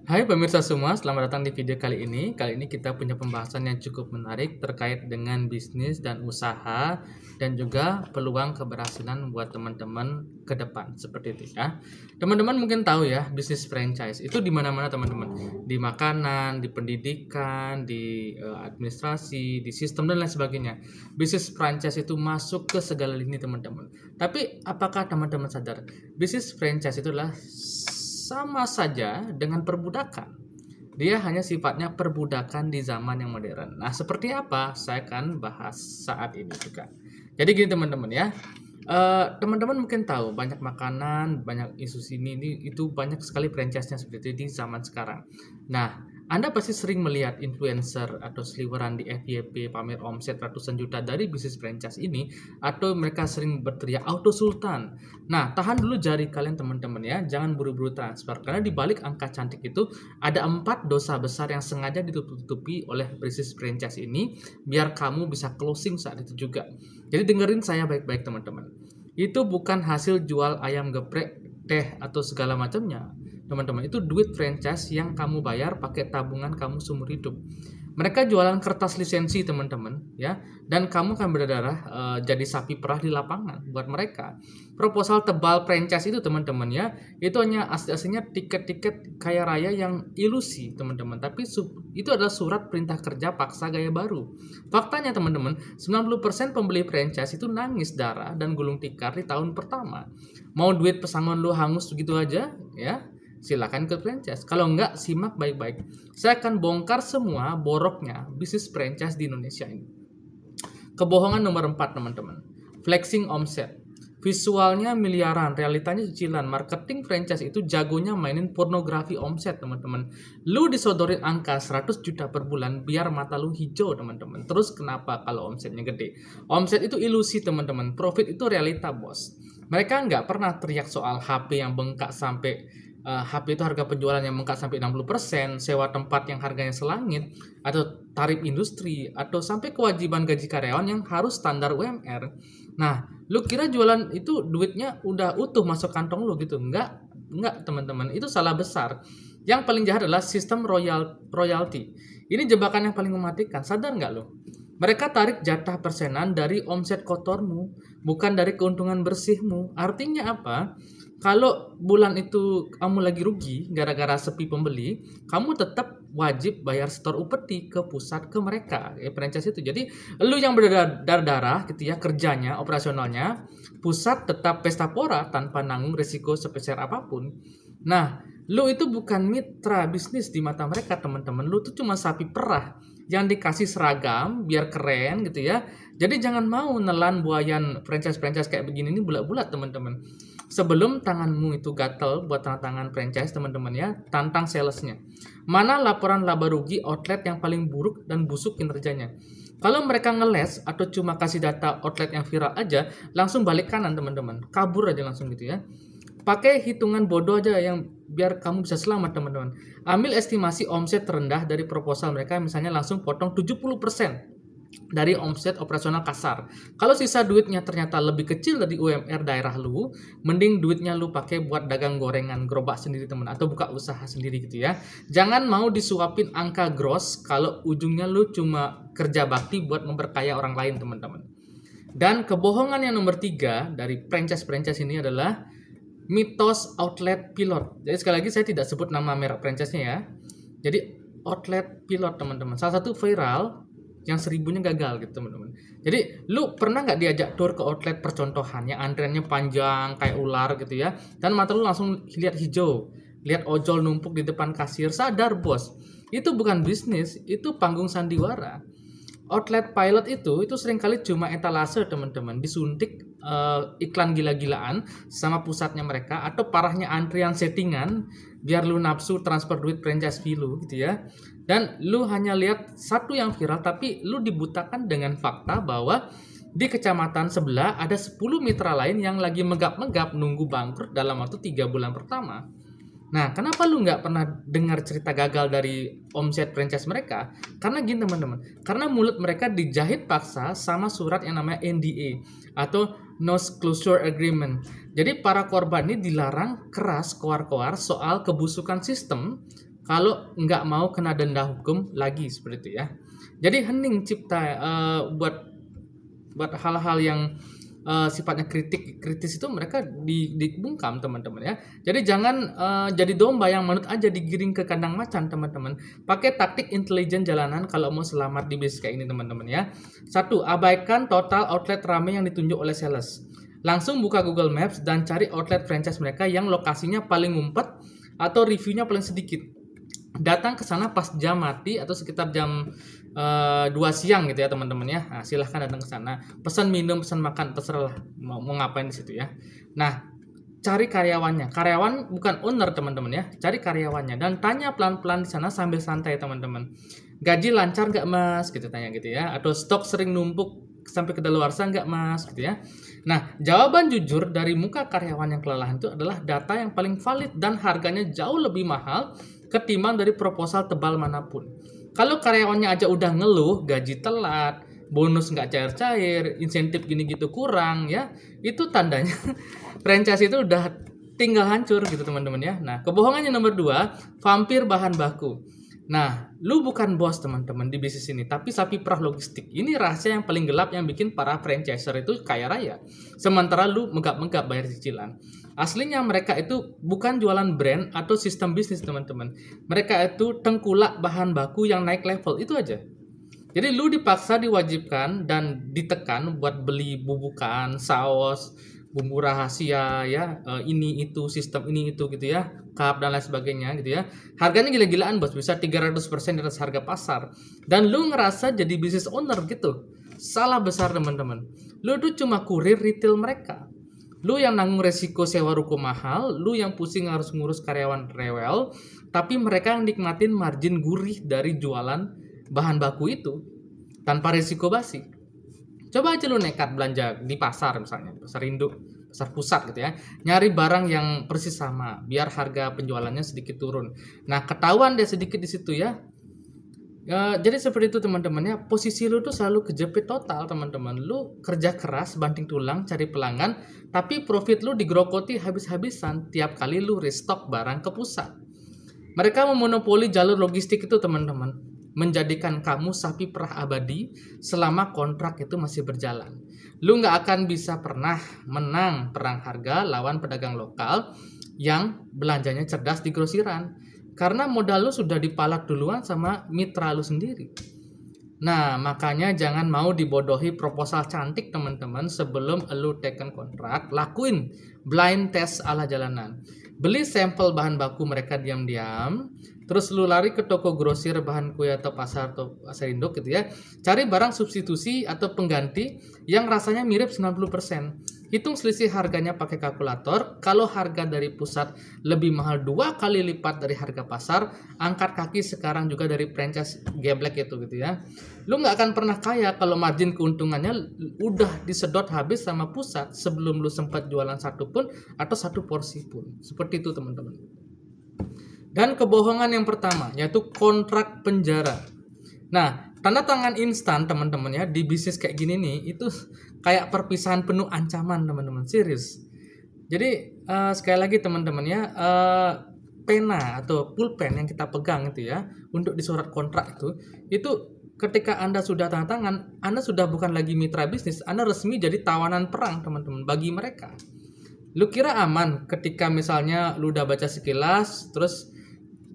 Hai pemirsa semua, selamat datang di video kali ini. Kali ini kita punya pembahasan yang cukup menarik terkait dengan bisnis dan usaha dan juga peluang keberhasilan buat teman-teman ke depan seperti itu ya. Teman-teman mungkin tahu ya, bisnis franchise itu di mana-mana teman-teman. Di makanan, di pendidikan, di administrasi, di sistem dan lain sebagainya. Bisnis franchise itu masuk ke segala lini teman-teman. Tapi apakah teman-teman sadar, bisnis franchise itu adalah sama saja dengan perbudakan. Dia hanya sifatnya perbudakan di zaman yang modern. Nah, seperti apa? Saya akan bahas saat ini juga. Jadi gini teman-teman ya. Teman-teman mungkin tahu banyak makanan, banyak isu ini itu banyak sekali franchise-nya seperti itu di zaman sekarang. Nah, Anda pasti sering melihat influencer atau seliweran di FYP pamer omset ratusan juta dari bisnis franchise ini, atau mereka sering berteriak auto sultan. Nah, tahan dulu jari kalian teman-teman ya, jangan buru-buru transfer karena di balik angka cantik itu ada 4 dosa besar yang sengaja ditutupi oleh bisnis franchise ini biar kamu bisa closing saat itu juga. Jadi dengerin saya baik-baik teman-teman. Itu bukan hasil jual ayam geprek, teh atau segala macamnya. Teman-teman, itu duit franchise yang kamu bayar pakai tabungan kamu seumur hidup. Mereka jualan kertas lisensi teman-teman ya, dan kamu akan berdarah jadi sapi perah di lapangan buat mereka. Proposal tebal franchise itu teman-teman ya, itu hanya asli-aslinya tiket-tiket kaya raya yang ilusi teman-teman, tapi itu adalah surat perintah kerja paksa gaya baru. Faktanya teman-teman, 90% pembeli franchise itu nangis darah dan gulung tikar di tahun pertama. Mau duit pesangon lu hangus begitu aja ya, silakan ke franchise. Kalau enggak, simak baik-baik. Saya akan bongkar semua boroknya bisnis franchise di Indonesia ini. Kebohongan nomor 4 teman-teman. Flexing omset. Visualnya miliaran, realitanya cicilan. Marketing franchise itu jagonya mainin pornografi omset teman-teman. Lu disodorin angka 100 juta per bulan biar mata lu hijau teman-teman. Terus kenapa kalau omsetnya gede? Omset itu ilusi teman-teman. Profit itu realita bos. Mereka nggak pernah teriak soal HP yang bengkak sampai HP itu harga penjualan yang bengkak sampai 60%, sewa tempat yang harganya selangit, atau tarif industri, atau sampai kewajiban gaji karyawan yang harus standar UMR. Nah, lu kira jualan itu duitnya udah utuh masuk kantong lu gitu? Enggak teman-teman, itu salah besar. Yang paling jahat adalah sistem royalty. Ini jebakan yang paling mematikan, sadar nggak lo? Mereka tarik jatah persenan dari omset kotormu, bukan dari keuntungan bersihmu. Artinya apa? Kalau bulan itu kamu lagi rugi gara-gara sepi pembeli, kamu tetap wajib bayar store upeti ke pusat ke mereka, franchise itu. Jadi lu yang berdarah-darah gitu ya kerjanya, operasionalnya, pusat tetap pesta pora tanpa nanggung risiko sebesar apapun. Nah, lu itu bukan mitra bisnis di mata mereka teman-teman. Lu tuh cuma sapi perah yang dikasih seragam biar keren gitu ya. Jadi jangan mau nelan buayan franchise-franchise kayak begini ini bulat-bulat teman-teman. Sebelum tanganmu itu gatel buat tanda tangan franchise teman-teman ya, tantang salesnya. Mana laporan laba rugi outlet yang paling buruk dan busuk kinerjanya? Kalau mereka ngeles atau cuma kasih data outlet yang viral aja, langsung balik kanan teman-teman. Kabur aja langsung gitu ya. Pakai hitungan bodoh aja yang biar kamu bisa selamat teman-teman. Ambil estimasi omset terendah dari proposal mereka, misalnya langsung potong 70% dari omset operasional kasar. Kalau sisa duitnya ternyata lebih kecil dari UMR daerah lu, mending duitnya lu pakai buat dagang gorengan gerobak sendiri teman, atau buka usaha sendiri gitu ya. Jangan mau disuapin angka gross kalau ujungnya lu cuma kerja bakti buat memperkaya orang lain teman-teman. Dan kebohongan yang nomor 3 dari franchise-franchise ini adalah mitos outlet pilot. Jadi sekali lagi saya tidak sebut nama merek franchise-nya ya. Jadi outlet pilot teman-teman. Salah satu viral yang 1000-nya gagal gitu teman-teman. Jadi lu pernah nggak diajak tour ke outlet percontohan yang antriannya panjang kayak ular gitu ya, dan mata lu langsung lihat hijau, lihat ojol numpuk di depan kasir. Sadar bos, itu bukan bisnis, itu panggung sandiwara. Outlet pilot itu seringkali cuma etalase teman-teman, disuntik iklan gila-gilaan sama pusatnya mereka, atau parahnya antrian settingan biar lu nafsu transfer duit franchise fee lu gitu ya. Dan lu hanya lihat satu yang viral, tapi lu dibutakan dengan fakta bahwa di kecamatan sebelah ada 10 mitra lain yang lagi megap-megap nunggu bangkrut dalam waktu 3 bulan pertama. Nah, kenapa lu nggak pernah dengar cerita gagal dari omset franchise mereka? Karena gini teman-teman, karena mulut mereka dijahit paksa sama surat yang namanya NDA atau No Disclosure Agreement. Jadi para korban ini dilarang keras koar-koar soal kebusukan sistem kalau nggak mau kena denda hukum lagi seperti itu ya. Jadi hening cipta buat hal-hal yang sifatnya kritis itu mereka dibungkam teman-teman ya. Jadi jangan jadi domba yang manut aja digiring ke kandang macan teman-teman. Pakai taktik intelijen jalanan kalau mau selamat di bisnis kayak ini teman-teman ya. Satu, abaikan total outlet ramai yang ditunjuk oleh sales. Langsung buka Google Maps dan cari outlet franchise mereka yang lokasinya paling ngumpet atau reviewnya paling sedikit. Datang ke sana pas jam mati atau sekitar jam 2 siang gitu ya teman-teman ya. Nah, silahkan datang ke sana. Pesan minum, pesan makan, terserah mau ngapain di situ ya. Nah, cari karyawannya. Karyawan bukan owner teman-teman ya. Cari karyawannya dan tanya pelan-pelan di sana sambil santai teman-teman. Gaji lancar nggak mas? Gitu tanya gitu ya. Atau stok sering numpuk sampai kedaluarsa nggak mas? Gitu ya. Nah, jawaban jujur dari muka karyawan yang kelelahan itu adalah data yang paling valid dan harganya jauh lebih mahal ketimbang dari proposal tebal manapun. Kalau karyawannya aja udah ngeluh, gaji telat, bonus nggak cair-cair, insentif gini gitu kurang ya, itu tandanya franchise itu udah tinggal hancur gitu teman-teman ya. Nah, kebohongannya nomor 2, vampir bahan baku. Nah, lu bukan bos teman-teman di bisnis ini, tapi sapi perah logistik. Ini rahasia yang paling gelap yang bikin para franchiser itu kaya raya. Sementara lu megap-megap bayar cicilan. Aslinya mereka itu bukan jualan brand atau sistem bisnis teman-teman. Mereka itu tengkulak bahan baku yang naik level, itu aja. Jadi lu dipaksa diwajibkan dan ditekan buat beli bubukan, saus, bumbu rahasia ya, ini itu sistem ini itu gitu ya, cup dan lain sebagainya gitu ya. Harganya gila-gilaan bos, bisa 300% di atas harga pasar. Dan lu ngerasa jadi business owner gitu. Salah besar teman-teman. Lu tuh cuma kurir retail mereka. Lu yang nanggung resiko sewa ruko mahal, lu yang pusing harus ngurus karyawan rewel, tapi mereka yang nikmatin margin gurih dari jualan bahan baku itu tanpa resiko basi. Coba aja lu nekat belanja di pasar misalnya, pasar induk, pasar pusat gitu ya. Nyari barang yang persis sama biar harga penjualannya sedikit turun. Nah, ketahuan deh sedikit di situ ya. Jadi seperti itu teman-teman ya. Posisi lu tuh selalu kejepit total teman-teman. Lu kerja keras banting tulang cari pelanggan, tapi profit lu digerogoti habis-habisan tiap kali lu restock barang ke pusat. Mereka memonopoli jalur logistik itu teman-teman, menjadikan kamu sapi perah abadi selama kontrak itu masih berjalan. Lu nggak akan bisa pernah menang perang harga lawan pedagang lokal yang belanjanya cerdas di grosiran. Karena modal lu sudah dipalak duluan sama mitra lu sendiri. Nah, makanya jangan mau dibodohi proposal cantik teman-teman sebelum lu taken kontrak. Lakuin blind test ala jalanan. Beli sampel bahan baku mereka diam-diam, terus lu lari ke toko grosir bahan kue atau pasar induk gitu ya. Cari barang substitusi atau pengganti yang rasanya mirip 90%. Hitung selisih harganya pakai kalkulator. Kalau harga dari pusat lebih mahal 2 kali lipat dari harga pasar, angkat kaki sekarang juga dari franchise geblek itu gitu ya. Lu nggak akan pernah kaya kalau margin keuntungannya udah disedot habis sama pusat sebelum lu sempat jualan satu pun atau satu porsi pun. Seperti itu teman-teman. Dan kebohongan yang pertama yaitu kontrak penjara. Nah, tanda tangan instan teman-teman ya di bisnis kayak gini nih itu kayak perpisahan penuh ancaman teman-teman, serius. Jadi sekali lagi teman-teman ya, pena atau pulpen yang kita pegang itu ya untuk di surat kontrak itu ketika Anda sudah tanda tangan, Anda sudah bukan lagi mitra bisnis, Anda resmi jadi tawanan perang teman-teman bagi mereka. Lu kira aman ketika misalnya lu udah baca sekilas, terus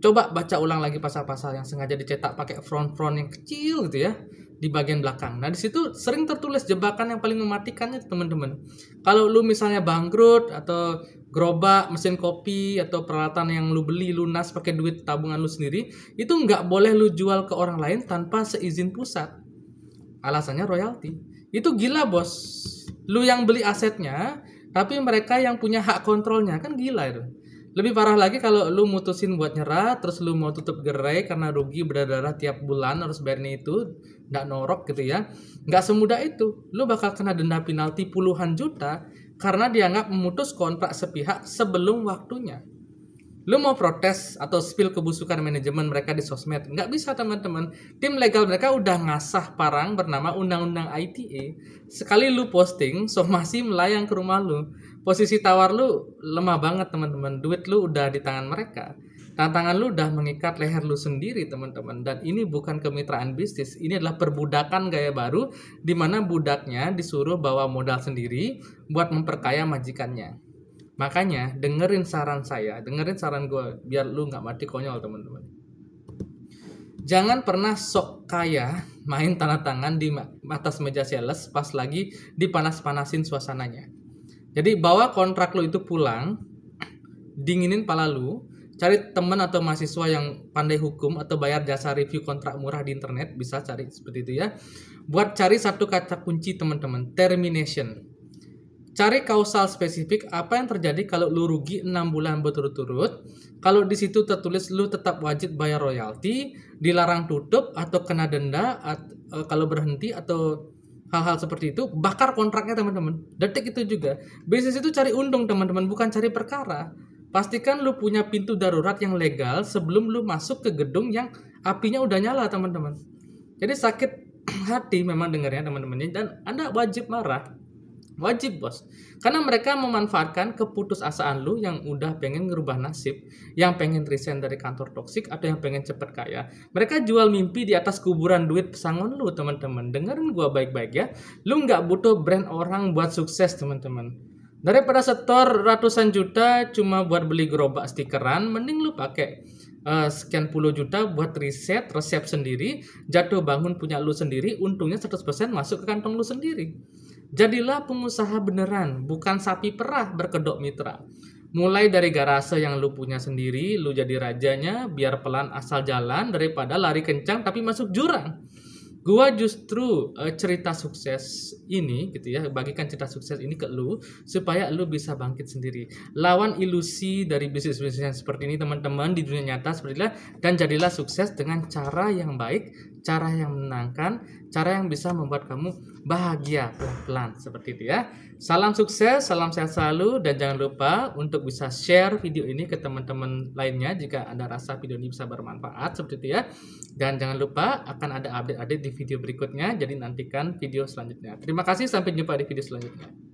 coba baca ulang lagi pasal-pasal yang sengaja dicetak pakai front-front yang kecil gitu ya di bagian belakang. Nah, di situ sering tertulis jebakan yang paling mematikannya teman-teman. Kalau lu misalnya bangkrut atau gerobak, mesin kopi atau peralatan yang lu beli lunas pakai duit tabungan lu sendiri, itu nggak boleh lu jual ke orang lain tanpa seizin pusat. Alasannya royalti. Itu gila bos. Lu yang beli asetnya, tapi mereka yang punya hak kontrolnya, kan gila itu. Lebih parah lagi kalau lu mutusin buat nyerah, terus lu mau tutup gerai karena rugi berdarah tiap bulan harus bayar itu, nggak norok gitu ya. Nggak semudah itu. Lu bakal kena denda penalti puluhan juta karena dianggap memutus kontrak sepihak sebelum waktunya. Lu mau protes atau spill kebusukan manajemen mereka di sosmed, nggak bisa teman-teman. Tim legal mereka udah ngasah parang bernama Undang-Undang ITE. Sekali lu posting, somasi melayang ke rumah lu. Posisi tawar lu lemah banget teman-teman. Duit lu udah di tangan mereka. Tantangan lu udah mengikat leher lu sendiri, teman-teman. Dan ini bukan kemitraan bisnis, ini adalah perbudakan gaya baru di mana budaknya disuruh bawa modal sendiri buat memperkaya majikannya. Makanya dengerin saran saya, dengerin saran gue biar lu nggak mati konyol, teman-teman. Jangan pernah sok kaya main tanda tangan di atas meja sales pas lagi dipanas-panasin suasananya. Jadi bawa kontrak lu itu pulang, dinginin pala lu, cari teman atau mahasiswa yang pandai hukum atau bayar jasa review kontrak murah di internet, bisa cari seperti itu ya. Buat cari satu kata kunci, teman-teman, termination. Cari kausal spesifik apa yang terjadi kalau lu rugi 6 bulan berturut-turut. Kalau di situ tertulis lu tetap wajib bayar royalti, dilarang tutup atau kena denda kalau berhenti atau hal-hal seperti itu, bakar kontraknya, teman-teman. Detik itu juga. Bisnis itu cari untung, teman-teman, bukan cari perkara. Pastikan lu punya pintu darurat yang legal sebelum lu masuk ke gedung yang apinya udah nyala, teman-teman. Jadi sakit hati memang dengarnya, teman-teman, dan Anda wajib marah. Wajib, bos. Karena mereka memanfaatkan keputusasaan lu yang udah pengen ngerubah nasib, yang pengen resign dari kantor toksik atau yang pengen cepet kaya. Mereka jual mimpi di atas kuburan duit pesangon lu, teman-teman. Dengerin gua baik-baik ya. Lu nggak butuh brand orang buat sukses, teman-teman. Daripada setor ratusan juta cuma buat beli gerobak stikeran, mending lu pakai sekian puluh juta buat riset, resep sendiri, jatuh bangun punya lu sendiri, untungnya 100% masuk ke kantong lu sendiri. Jadilah pengusaha beneran, bukan sapi perah berkedok mitra. Mulai dari garase yang lu punya sendiri, lu jadi rajanya, biar pelan asal jalan daripada lari kencang tapi masuk jurang. Gua justru cerita sukses ini gitu ya, bagikan cerita sukses ini ke lu supaya lu bisa bangkit sendiri. Lawan ilusi dari bisnis-bisnis yang seperti ini, teman-teman, di dunia nyata seperti itulah, dan jadilah sukses dengan cara yang baik, cara yang menyenangkan, cara yang bisa membuat kamu bahagia pelan-pelan seperti itu ya. Salam sukses, salam sehat selalu, dan jangan lupa untuk bisa share video ini ke teman-teman lainnya jika Anda rasa video ini bisa bermanfaat seperti itu ya. Dan jangan lupa akan ada update-update di video berikutnya, jadi nantikan video selanjutnya. Terima kasih, sampai jumpa di video selanjutnya.